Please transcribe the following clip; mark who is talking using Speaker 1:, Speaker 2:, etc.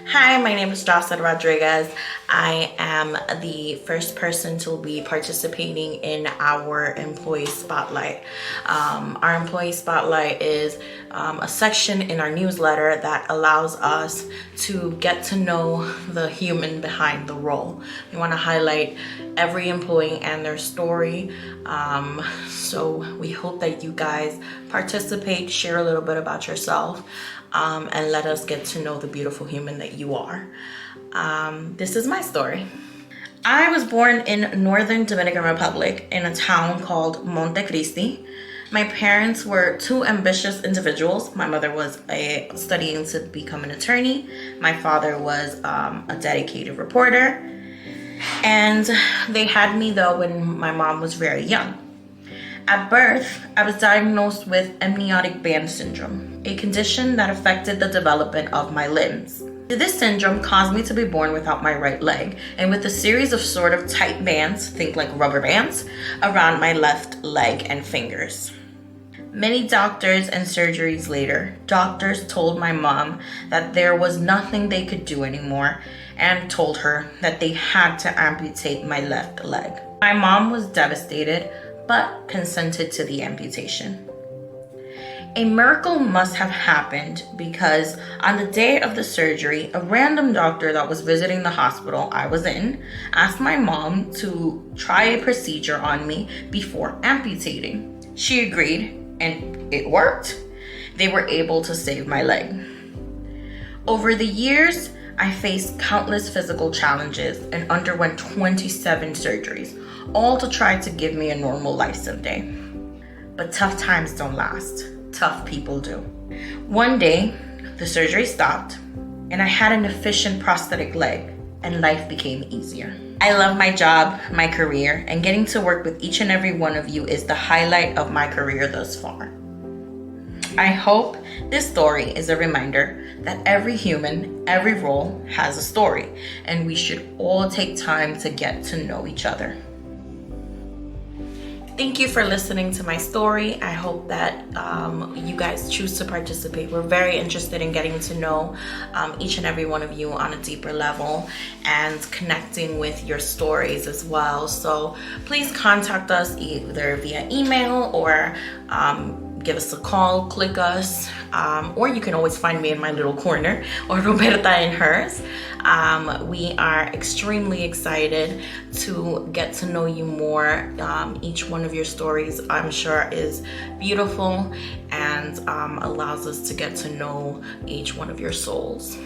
Speaker 1: Hi, my name is Jocelyn Rodriguez. I am the first person to be participating in our Employee Spotlight. Our Employee Spotlight is a section in our newsletter that allows us to get to know the human behind the role. We want to highlight every employee and their story. So we hope that you guys participate, share a little bit about yourself, and let us get to know the beautiful human that you are. This is my story. I was born in Northern Dominican Republic in a town called Montecristi. My parents were two ambitious individuals. My mother was studying to become an attorney. My father was a dedicated reporter. And they had me though when my mom was very young. At birth, I was diagnosed with amniotic band syndrome, a condition that affected the development of my limbs. This syndrome caused me to be born without my right leg and with a series of sort of tight bands, think like rubber bands, around my left leg and fingers. Many doctors and surgeries later, doctors told my mom that there was nothing they could do anymore and told her that they had to amputate my left leg. My mom was devastated, but consented to the amputation. A miracle must have happened because on the day of the surgery, a random doctor that was visiting the hospital I was in asked my mom to try a procedure on me before amputating. She agreed, and it worked. They were able to save my leg. Over the years, I faced countless physical challenges and underwent 27 surgeries, all to try to give me a normal life someday. But tough times don't last. Tough people do. One day, the surgery stopped, and I had an efficient prosthetic leg, and life became easier. I love my job, my career, and getting to work with each and every one of you is the highlight of my career thus far. I hope this story is a reminder that every human, every role has a story, and we should all take time to get to know each other. Thank you for listening to my story. I hope that you guys choose to participate. We're very interested in getting to know each and every one of you on a deeper level and connecting with your stories as well. So please contact us either via email or give us a call, click us, or you can always find me in my little corner or Roberta in hers. We are extremely excited to get to know you more. Each one of your stories, I'm sure, is beautiful and allows us to get to know each one of your souls.